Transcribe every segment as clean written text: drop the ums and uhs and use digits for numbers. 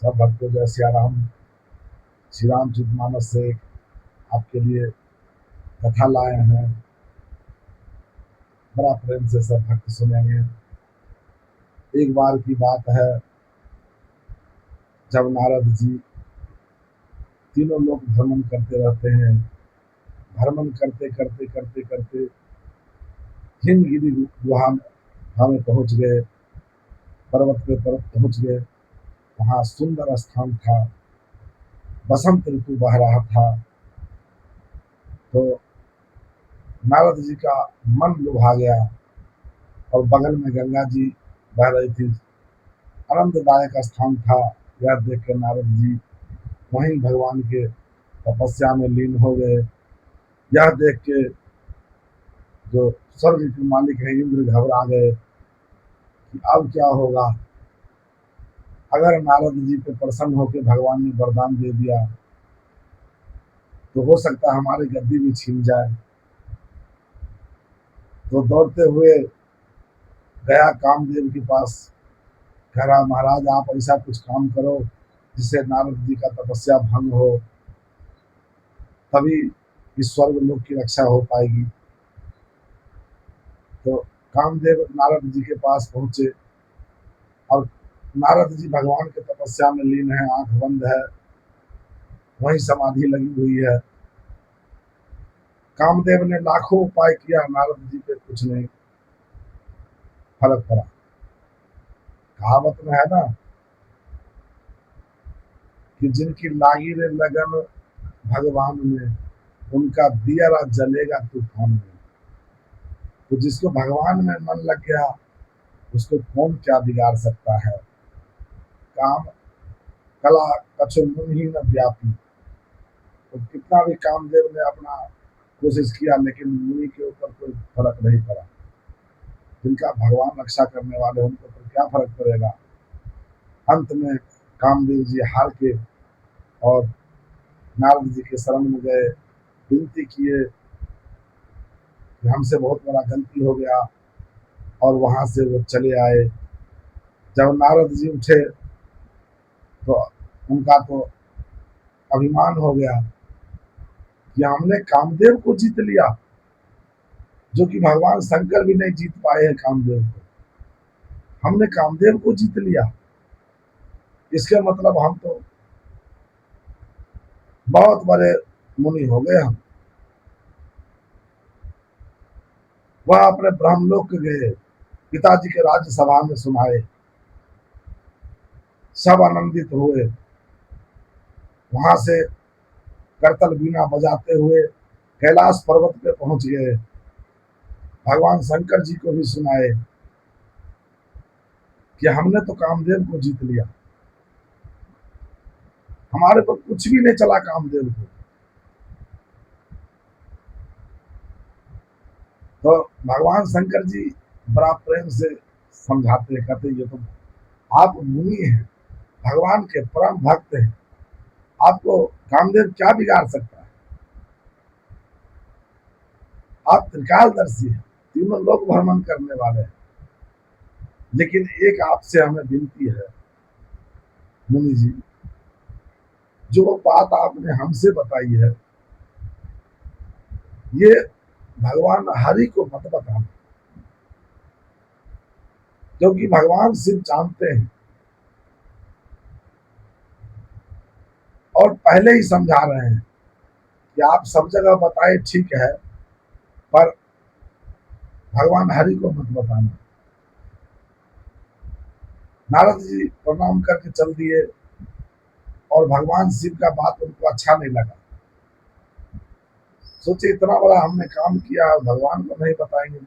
सब भक्तों जय सिया राम। श्री रामचरितमानस से आपके लिए कथा लाए हैं। बड़ा प्रेम से सब भक्त सुनेंगे। एक बार की बात है, जब नारद जी तीनों लोग भ्रमण करते रहते हैं। भ्रमण करते करते करते करते हिमगिरी गुहा में पहुंच गए। पर्वत पे पहुंच गए। वहां सुंदर स्थान था। बसंत ऋतु बह रहा था। तो नारद जी का मन लुभा गया और बगल में गंगा जी बह रही थी। आनंददायक स्थान था। यह देख कर नारद जी वहीं भगवान के तपस्या में लीन हो गए। यह देख के जो स्वर्ग के मालिक है इंद्र घबरा गए कि अब क्या होगा। अगर नारद जी पे प्रसन्न होकर भगवान ने वरदान दे दिया तो हो सकता है हमारी गद्दी भी छीन जाए। तो दौड़ते हुए गया कामदेव के पास। कह रहा, महाराज आप ऐसा कुछ काम करो जिससे नारद जी का तपस्या भंग हो, तभी इस स्वर्ग लोक की रक्षा हो पाएगी। तो कामदेव नारद जी के पास पहुंचे और नारद जी भगवान के तपस्या में लीन है, आंख बंद है, वहीं समाधि लगी हुई है। कामदेव ने लाखों उपाय किया, नारद जी पे कुछ नहीं फर्क पड़ा। कहावत में है ना कि जिनकी लागी रे लगन भगवान में, उनका दिया जलेगा तूफान में। तो जिसको भगवान में मन लग गया उसको कौन क्या बिगाड़ सकता है। काम कला कछु मुन ही न व्यापी। तो कितना भी कामदेव ने अपना कोशिश किया लेकिन मुनि के ऊपर कोई फर्क नहीं पड़ा। जिनका भगवान रक्षा करने वाले उनको तो क्या फर्क पड़ेगा। अंत में कामदेव जी हार के और नारद जी के शरण में गए, विनती किए कि हमसे बहुत बड़ा गलती हो गया, और वहां से वो चले आए। जब नारद जी उठे तो उनका तो अभिमान हो गया कि हमने कामदेव को जीत लिया, जो कि भगवान शंकर भी नहीं जीत पाए हैं कामदेव को। हमने कामदेव को जीत लिया, इसके मतलब हम तो बहुत बड़े मुनि हो गए। हम वह अपने ब्रह्मलोक गए, पिताजी के राज्यसभा में सुनाए, सब आनंदित हुए। वहां से करतल बीना बजाते हुए कैलाश पर्वत पे पहुंच गए। भगवान शंकर जी को भी सुनाए कि हमने तो कामदेव को जीत लिया, हमारे पर कुछ भी नहीं चला कामदेव को। तो भगवान शंकर जी बड़ा प्रेम से समझाते, कहते ये तो आप मुनि हैं, भगवान के परम भक्त हैं, आपको कामदेव क्या बिगाड़ सकता है। आप त्रिकालदर्शी हैं, तीनों लोग भ्रमण करने वाले हैं। लेकिन एक आपसे हमें विनती है मुनि जी, जो बात आपने हमसे बताई है ये भगवान हरि को मत बताना, क्योंकि भगवान शिव जानते हैं और पहले ही समझा रहे हैं कि आप सब जगह बताए ठीक है, पर भगवान हरि को मत बताना। नारद जी प्रणाम करके चल दिए और भगवान शिव का बात उनको अच्छा नहीं लगा। सोचे इतना बड़ा हमने काम किया और भगवान को नहीं बताएंगे,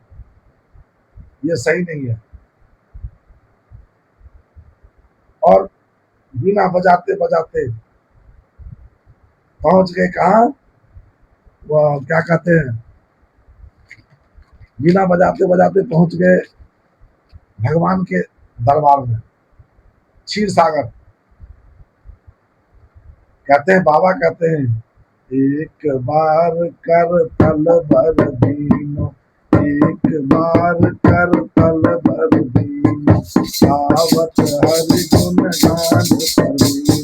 ये सही नहीं है। और बिना बजाते बजाते पहुंच गए कहा, वह क्या कहते हैं, बिना बजाते बजाते पहुंच गए भगवान के दरबार में, क्षीर सागर। कहते हैं, बाबा कहते हैं, एक बार कर तल भर दीनो, एक बार कर तल भर दीनो, आवत हरि गुण गान करी,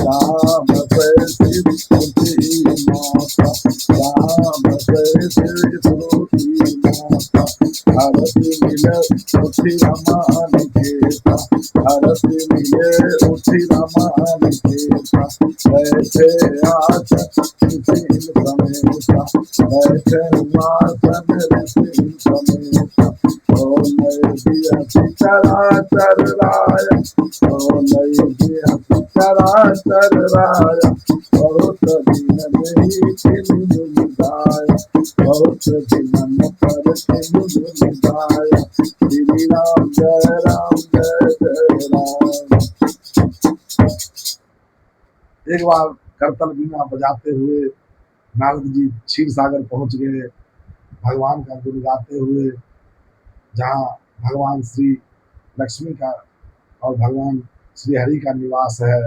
जहाँ बसे शिव श्रुति माता, जहाँ बसे शिव श्रुति माता, आरती मिले उठी रमान केता, आरती मिले उठी रमान केता, बैठे आसन ऋषि समेता, बैठे आसन ऋषि समेता, ओ नय दिया चराचर राया, ओ नय दिया चराचर राया, बहुत दिन नहीं किन गाया, बहुत दिन पर किन गाया, श्री राम जय राम। एक बार करतल बीना बजाते हुए नारद जी क्षीर सागर पहुंच गए, भगवान का गुण गाते हुए, जहाँ भगवान श्री लक्ष्मी का और भगवान श्री हरि का निवास है।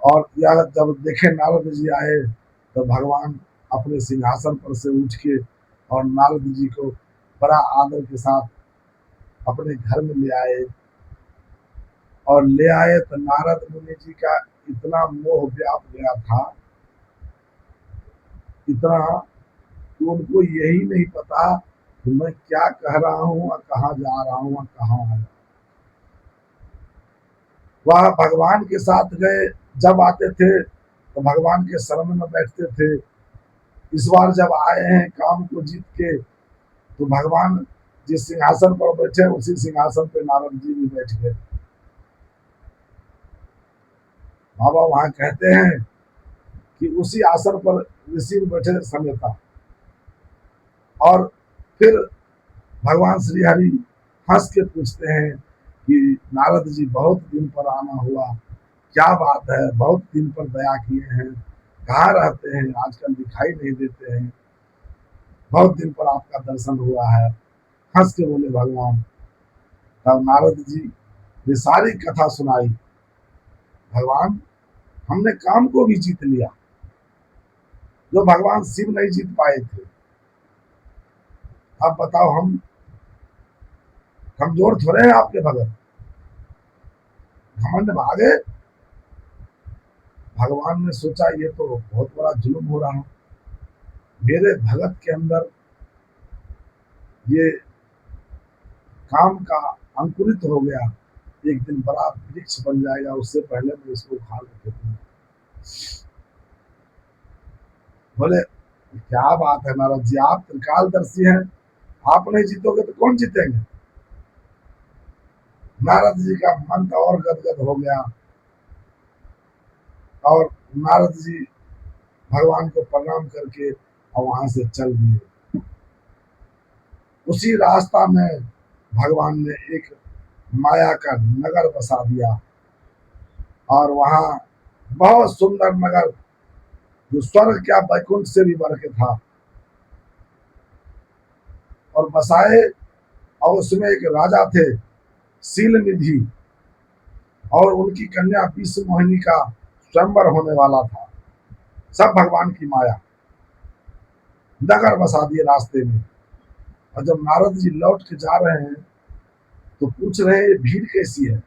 और यह जब देखे नारद जी आए तो भगवान अपने सिंहासन पर से उठ के और नारद जी को बड़ा आदर के साथ अपने घर में ले आए। और ले आए तो नारद मुनि जी का इतना मोह व्याप गया था, इतना कि उनको यही नहीं पता कि मैं क्या कह रहा हूँ और कहाँ जा रहा हूँ और कहाँ है। वह भगवान के साथ गए, जब आते थे तो भगवान के शरण में बैठते थे। इस बार जब आए हैं काम को जीत के, तो भगवान जिस सिंहासन पर बैठे उसी सिंहासन पे नारद जी भी बैठ गए। बाबा वहां कहते हैं कि उसी आसन पर ऋषि बैठे समय था। और फिर भगवान श्री हरि हंस के पूछते हैं कि नारद जी बहुत दिन पर आना हुआ, क्या बात है, बहुत दिन पर दया किए हैं, कहाँ रहते हैं, आजकल दिखाई नहीं देते हैं, बहुत दिन पर आपका दर्शन हुआ है। हंस के बोले भगवान। तब नारद जी ने सारी कथा सुनाई। भगवान, हमने काम को भी जीत लिया जो भगवान शिव नहीं जीत पाए थे। अब बताओ, हम कमजोर थोड़े हैं आपके भगत, घमंड भागे। भगवान ने सोचा ये तो बहुत बड़ा जुल्म हो रहा है, मेरे भगत के अंदर ये काम का अंकुरित हो गया, एक दिन बड़ा वृक्ष बन जाएगा, उससे पहले मैं इसको उखाड़ के फेंकूंगा। बोले क्या बात है नारद जी, आप त्रिकालदर्शी हैं, आप नहीं जीतोगे तो कौन जीतेंगे। नारद जी का मन तो और गदगद हो गया और नारद जी भगवान को प्रणाम करके और वहां से चल दिए। उसी रास्ता में भगवान ने एक माया का नगर बसा दिया और वहां बहुत सुंदर नगर जो स्वर्ग क्या बैकुंठ से भी बढ़ के था और बसाए। और उसमें एक राजा थे शील निधि, और उनकी कन्या विश्व मोहिनी का स्वयंवर होने वाला था। सब भगवान की माया, नगर बसा दिए रास्ते में। और जब नारद जी लौट के जा रहे हैं तो पूछ रहे हैं भीड़ कैसी है।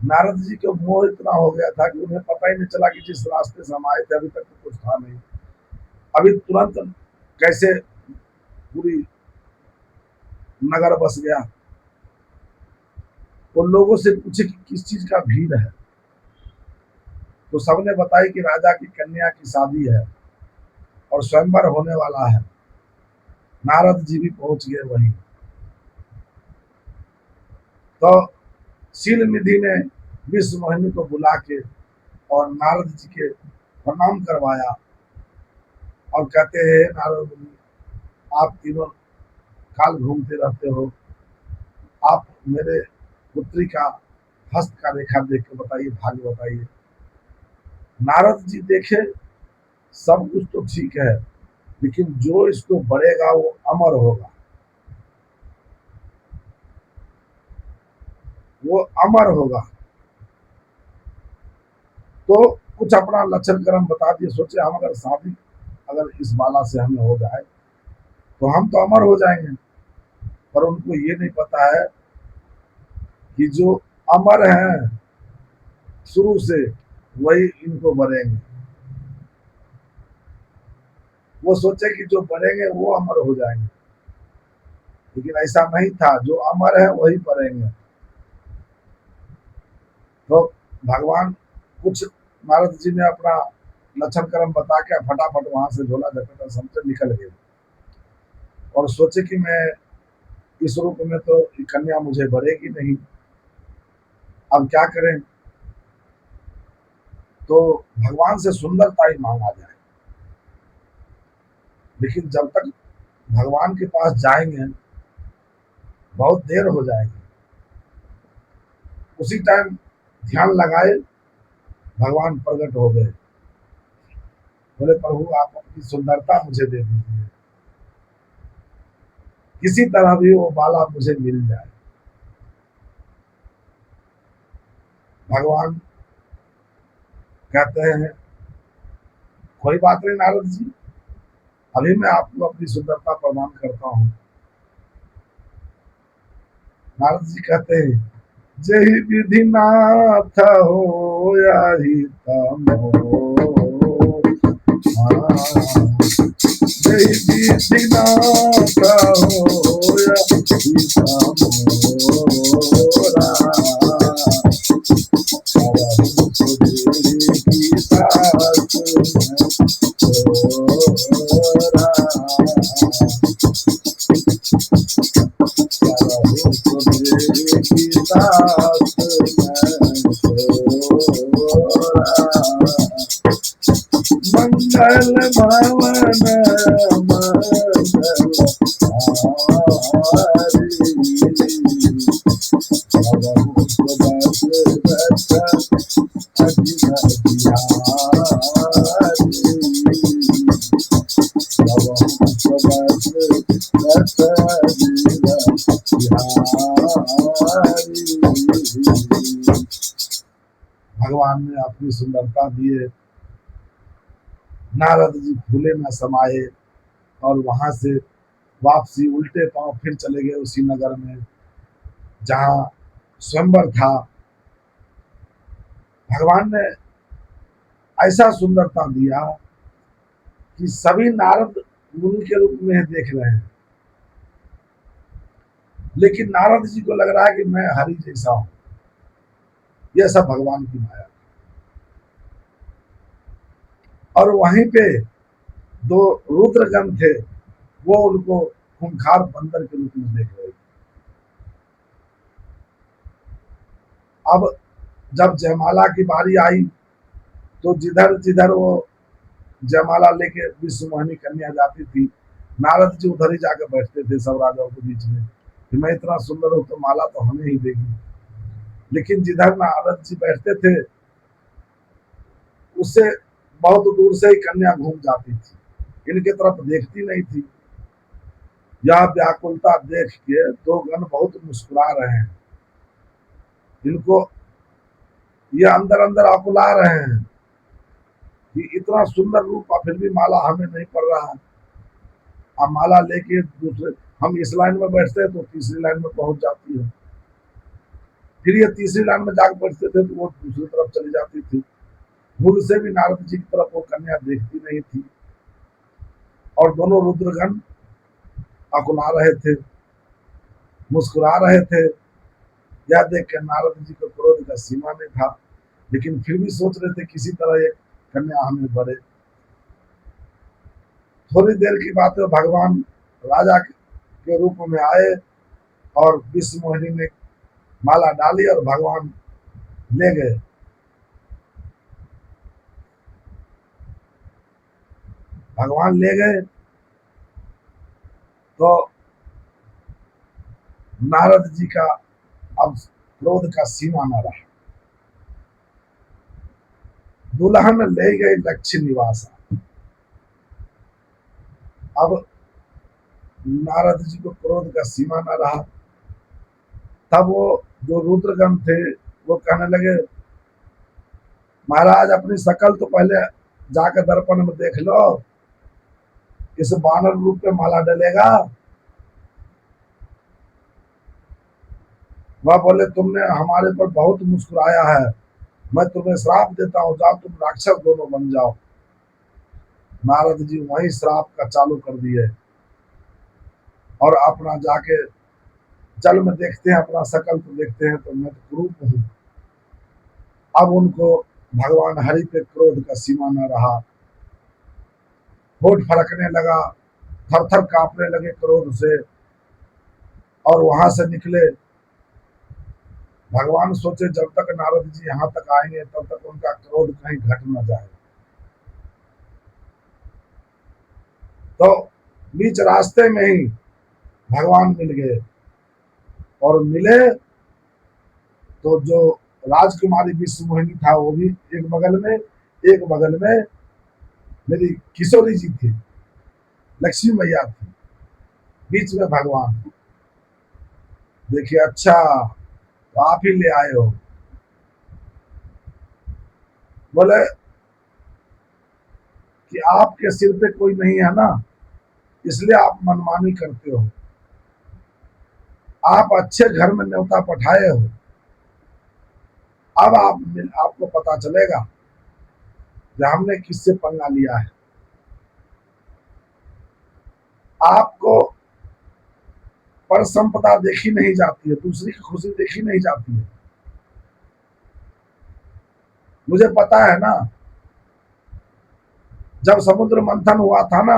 नारद जी को मोह इतना हो गया था कि उन्हें पता ही नहीं चला कि जिस रास्ते से हम आए थे अभी तक तो कुछ था नहीं, अभी तुरंत कैसे पूरी नगर बस गया। उन लोगों से पूछे कि किस चीज का भीड़ है, तो सबने बताया कि राजा की कन्या की शादी है और स्वयंवर होने वाला है। नारद जी भी पहुंच गए वहीं। तो शील निधि ने विश्व मोहिनी को बुला के और नारद जी के प्रणाम करवाया और कहते हैं नारद मुनि, आप तीनों काल घूमते रहते हो, आप मेरे पुत्री का हस्त का रेखा देख के बताइए, भाग्य बताइए। नारद जी देखे सब कुछ तो ठीक है, लेकिन जो इसको बढ़ेगा वो अमर होगा, वो अमर होगा। तो कुछ अपना लक्षण कर्म बता दिए। सोचे हम अगर शादी अगर इस बाला से हमें हो जाए तो हम तो अमर हो जाएंगे, पर उनको ये नहीं पता है कि जो अमर हैं शुरू से वही इनको बनेंगे। वो सोचे कि जो बनेंगे वो अमर हो जाएंगे, लेकिन ऐसा नहीं था, जो अमर है वही बनेंगे। तो भगवान कुछ, नारद जी ने अपना लक्षण कर्म बता के फटाफट वहां से झोला झपटा समझे निकल गए और सोचे कि मैं इस रूप में तो कन्या मुझे बढ़ेगी नहीं, अब क्या करें। तो भगवान से सुंदरता ही मांगा जाए, लेकिन जब तक भगवान के पास जाएंगे बहुत देर हो जाएगी। उसी टाइम ध्यान लगाए, भगवान प्रकट हो गए, बोले प्रभु आप अपनी सुंदरता मुझे दे दीजिए, किसी तरह भी वो बाला मुझे मिल जाए। भगवान कहते हैं कोई बात नहीं नारद जी, अभी मैं आपको अपनी सुंदरता प्रदान करता हूँ। नारद जी कहते हैं जही विधि नाथ हो यही तमो, जही विधि नाथ हो यही तमोरा, मंगल भवन भगवान ने अपनी सुंदरता दिए, नारद जी फूले में समाये और वहां से वापसी उल्टे पांव फिर चले गए उसी नगर में जहां स्वयंवर था। भगवान ने ऐसा सुंदरता दिया कि सभी नारद मुनि के रूप में देख रहे हैं, लेकिन नारद जी को लग रहा है कि मैं हरि जैसा हूं। यह सब भगवान की माया। और वहीं पे दो रुद्रगण थे, वो उनको खूंखार बंदर के रूप में देख रहे थे। अब जब जयमाला की बारी आई तो जिधर जिधर वो जयमाला लेके विश्व मोहिनी कन्या जाती थी, नारद जी उधर ही जाकर बैठते थे सब राजाओं के बीच में कि मैं इतना सुंदर हूं तो माला तो हमें ही देगी। लेकिन जिधर नारद जी बैठते थे उससे बहुत दूर से ही कन्या घूम जाती थी, इनके तरफ देखती नहीं थी। यह व्याकुलता देख के दो गण बहुत मुस्कुरा रहे हैं, इनको ये अंदर अंदर आकुला रहे हैं कि इतना सुंदर रूप और फिर भी माला हमें नहीं पड़ रहा है। अब माला लेके दूसरे, हम इस लाइन में बैठते हैं तो तीसरी लाइन में पहुंच जाती है, फिर ये तीसरी लाइन में जाकर बैठते थे तो वो दूसरी तरफ चली जाती थी। भूल से भी नारद जी की तरफ वो कन्या देखती नहीं थी और दोनों रुद्रगण अकुला रहे थे, मुस्कुरा रहे थे। यह देख कर नारद जी को क्रोध का सीमा नहीं था, लेकिन फिर भी सोच रहे थे किसी तरह एक कन्या हमें बढ़े। थोड़ी देर की बात है, भगवान राजा के रूप में आए और विश्व मोहिनी ने माला डाली और भगवान ले गए। भगवान ले गए तो नारद जी का अब क्रोध का सीमा न रहा। दुल्हन ले गए लक्ष्य निवासा। अब नारद जी को क्रोध का सीमा न रहा। तब वो जो रुद्रगण थे वो कहने लगे महाराज अपनी शकल तो पहले जाकर दर्पण में देख लो, इस बानर रूप पे माला डलेगा। वह बोले तुमने हमारे पर बहुत मुस्कुराया है, मैं तुम्हें श्राप देता हूँ, जाओ तुम राक्षस दोनों बन जाओ। नारद जी वही श्राप का चालू कर दिए और अपना जाके जल में देखते हैं, अपना शकल तो देखते हैं तो मैं तो कुरूप हूँ। अब उनको भगवान हरि पे क्रोध का सीमा न रहा, होठ फड़कने लगा, थर थर कांपने लगे क्रोध से, और वहां से निकले। भगवान सोचे जब तक नारद जी यहाँ तक आएंगे तब तक उनका क्रोध कहीं घट न जाए। तो बीच रास्ते में ही भगवान मिल गए, और मिले तो जो राजकुमारी विश्व मोहिनी था वो भी एक बगल में, एक बगल में मेरी किशोरी जी थी, लक्ष्मी मैया थी, बीच में भगवान। देखिए अच्छा तो आप ही ले आए हो। बोले कि आपके सिर पे कोई नहीं है ना, इसलिए आप मनमानी करते हो। आप अच्छे घर में न्योता पठाए हो, अब आपको पता चलेगा कि हमने किससे पंगा लिया है। आपको पर संपदा देखी नहीं जाती है, दूसरी की खुशी देखी नहीं जाती है। मुझे पता है ना, जब समुद्र मंथन हुआ था ना,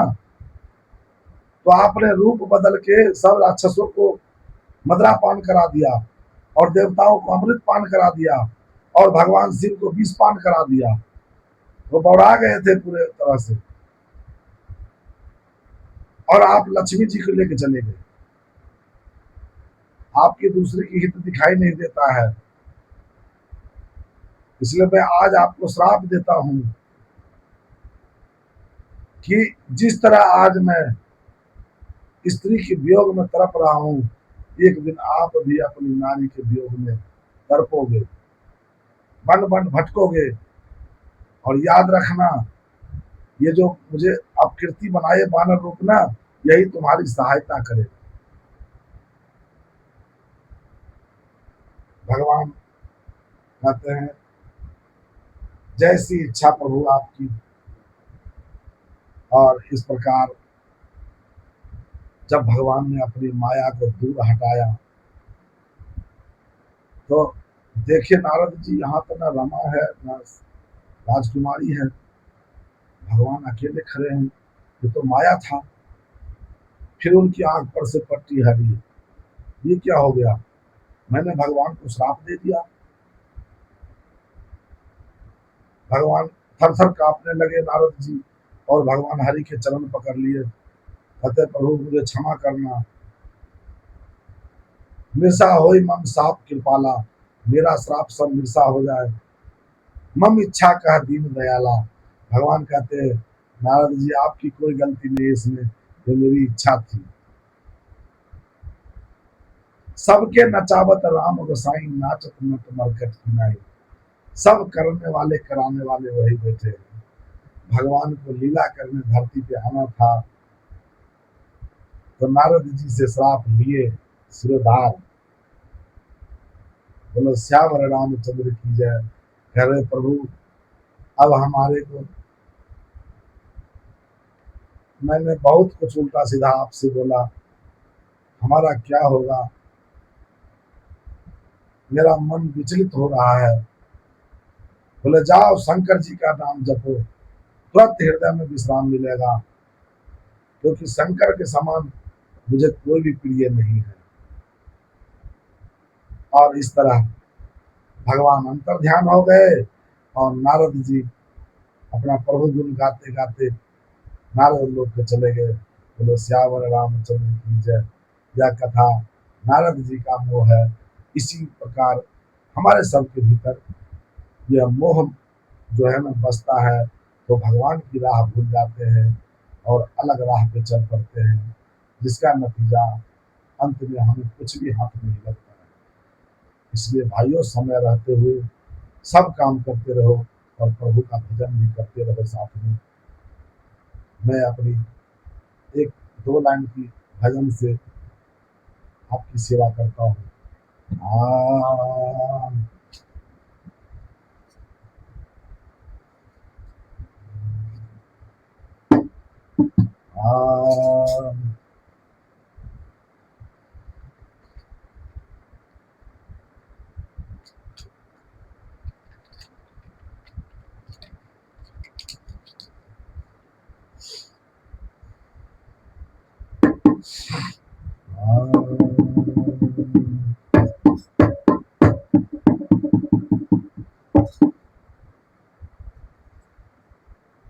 तो आपने रूप बदल के सब राक्षसों को मदरा पान करा दिया, और देवताओं को अमृत पान करा दिया, और भगवान शिव को विष पान करा दिया। वो बौड़ा गए थे पूरे तरह से, और आप लक्ष्मी जी को लेके चले गए। आपकी दूसरे की हित दिखाई नहीं देता है, इसलिए मैं आज आपको श्राप देता हूं कि जिस तरह आज मैं स्त्री के वियोग में तड़प रहा हूं, एक दिन आप भी अपनी नारी के वियोग में तड़पोगे, बन बन भटकोगे। और याद रखना, ये जो मुझे अपकीर्ति बनाए बानर रूप ना, यही तुम्हारी सहायता करे। भगवान कहते हैं जैसी इच्छा प्रभु आपकी। और इस प्रकार जब भगवान ने अपनी माया को दूर हटाया, तो देखिए नारद जी यहाँ तो ना रमा है ना राजकुमारी है, भगवान अकेले खड़े हैं। ये तो माया था। फिर उनकी आंख पर से पट्टी हरी, ये क्या हो गया, मैंने भगवान को श्राप दे दिया। भगवान थर थर कांपने लगे नारद जी, और भगवान हरि के चरण पकड़ लिए। कहते प्रभु मुझे क्षमा करना, मिर्षा हो मम साप कृपाला, मेरा श्राप सब मिर्षा हो जाए। मम इच्छा कह दीन दयाला। भगवान कहते नारद जी आपकी कोई गलती नहीं है इसमें, ये मेरी इच्छा थी। सबके नचावत राम गोसाई, नाचत नट मरकट किनाई। सब करने वाले कराने वाले वही बैठे हैं। भगवान को लीला करने धरती पे आना था, तो नारद जी से श्राप लिए सिरोधार। बोलो श्यावर रामचंद्र की जय। कह रहे प्रभु अब हमारे को, मैंने बहुत कुछ उल्टा सीधा आपसे बोला, हमारा क्या होगा, मेरा मन विचलित हो रहा है। बोले जाओ शंकर जी का नाम जपो, तुरंत हृदय में विश्राम मिलेगा, क्योंकि शंकर के समान मुझे कोई भी प्रिय नहीं है। और इस तरह भगवान अंतर ध्यान हो गए, और नारद जी अपना प्रभु गुण गाते गाते नारद लोक पे चले गए। बोलो श्यावर रामचंद्र की जय। यह कथा नारद जी का मोह है। इसी प्रकार हमारे सबके भीतर यह मोह जो है ना बसता है, तो भगवान की राह भूल जाते हैं और अलग राह पे चल पड़ते हैं, जिसका नतीजा अंत में हमें कुछ भी हाथ नहीं लगता है। इसलिए भाइयों समय रहते हुए सब काम करते रहो, और प्रभु का भजन भी करते रहो साथ में। मैं अपनी एक दो लाइन की भजन से आपकी सेवा करता हूँ। आ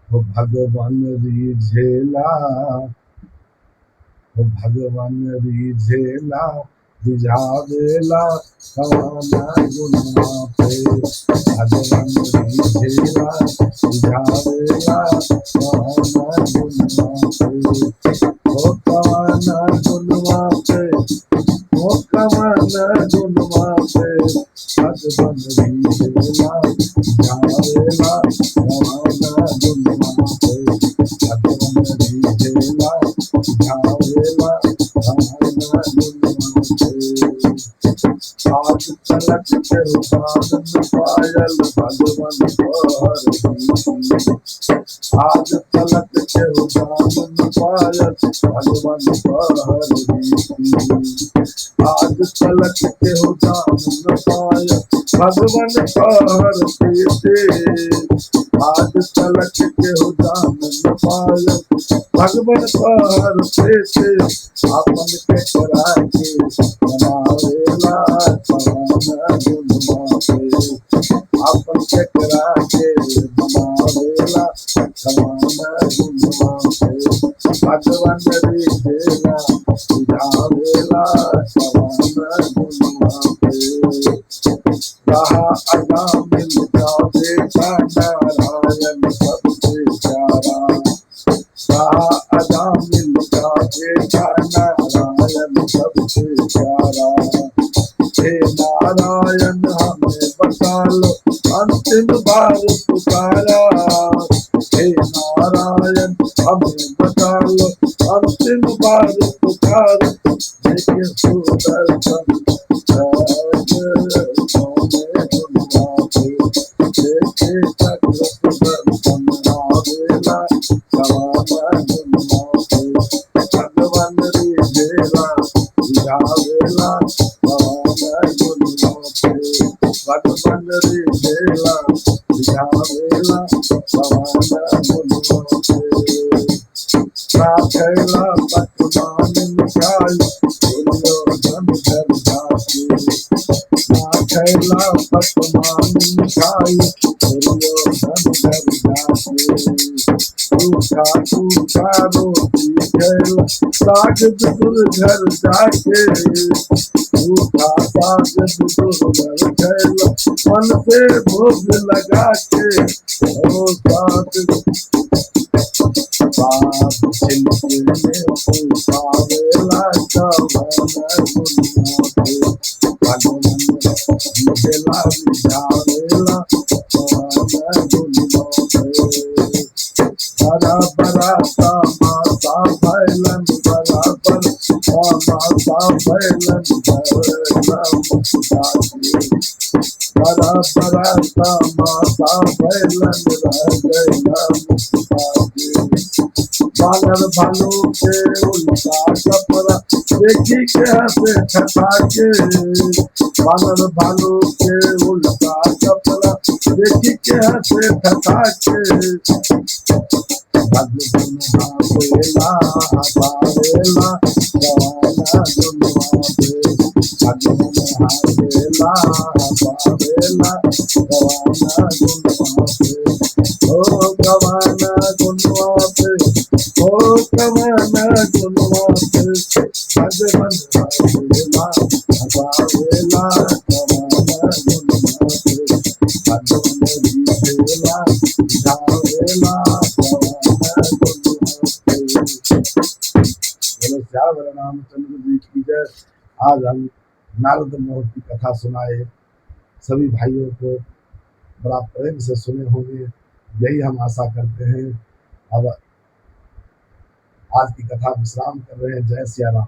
वो भगवान रिझेला, वो भगवान रिझेला, रिझावेला कवाना गुनवा पे। भगवान रिझेला, रिझावेला कवाना गुनवा पे। ओ कवाना गुनवा पे, ओ कवाना गुनवा पे। भगवान रिझेला, रिझावेला कवाना गुनवा पे। भगवान रिझेला, रिझावेला कवाना गुनवा पे। आज तलक के उदानन पायल भगवन पर रीति। आज तलक के उदानन पायल भगवन पर रीति। आज तलक के उदानन पायल भगवन पर रीति। आज तलक के उदानन पायल भगवन पर रीति। आपन के करा के बनावेला कवाना गुनवा पे। आपन के करा के बनावेला कवाना गुनवा पे। भगवान रिझेला, रिझावेला कवाना गुनवा पे। कहा अदा मिल जावे का नारायण सबसे प्यारा। कहा अदा मिल जावे का नारायण सबसे प्यारा। हे नारायण हमें बचा लो अंतिम बार पुकारा। हे नारायण हमें बचा लो अंतिम बार पुकारा। देखे सुदर्शन देखे चक्र सुदर्शन आवेला कवाना गुनवा पे। भगवान रिझेला, रिझावेला कवाना गुनवा पे। भगवान रिझेला, रिझावेला कवाना गुनवा पे। राखेला पकवान मिठाई दुर्योधन घर जाके। राखेला पकवान मिठाई दुर्योधन घर जाके। सूखा सूखा रोटी खेला साग विदुर घर जाके। सूखा साग विदुर घर खेला मन से भोग लगा के। ओ साग बाप छिलके में पावेला कवाना गुनवा पे। भगवान रिझेला, रिझावेला कवाना गुनवा पे। बड़ा बड़ा तमाशा भैलन बराबर तमाशा भैलन भैलन मुस्ताकी। बड़ा बड़ा तमाशा भैलन रह गइला मुस्ताकी। बानर भालू के उल्टा कपड़ा देखी के हंसे ठठा के। बानर भालू के उल्टा कपड़ा देखी के हंसे ठठा के। भगवान हावेला हावेला कवाना गुनवा पे। भगवान हावेला हावेला कवाना गुनवा पे। ओ कवाना गुनवा पे, ओ कवाना गुनवा पे। भगवान हावेला हावेला कवाना गुनवा पे। भगवान रिझेला, रिझावेला बोलो श्याम रामचंद्र जी की जय। आज हम नारद मोह की कथा सुनाए, सभी भाइयों को बड़ा प्रेम से सुने होंगे, यही हम आशा करते हैं। अब आज की कथा विश्राम कर रहे हैं। जय सिया राम।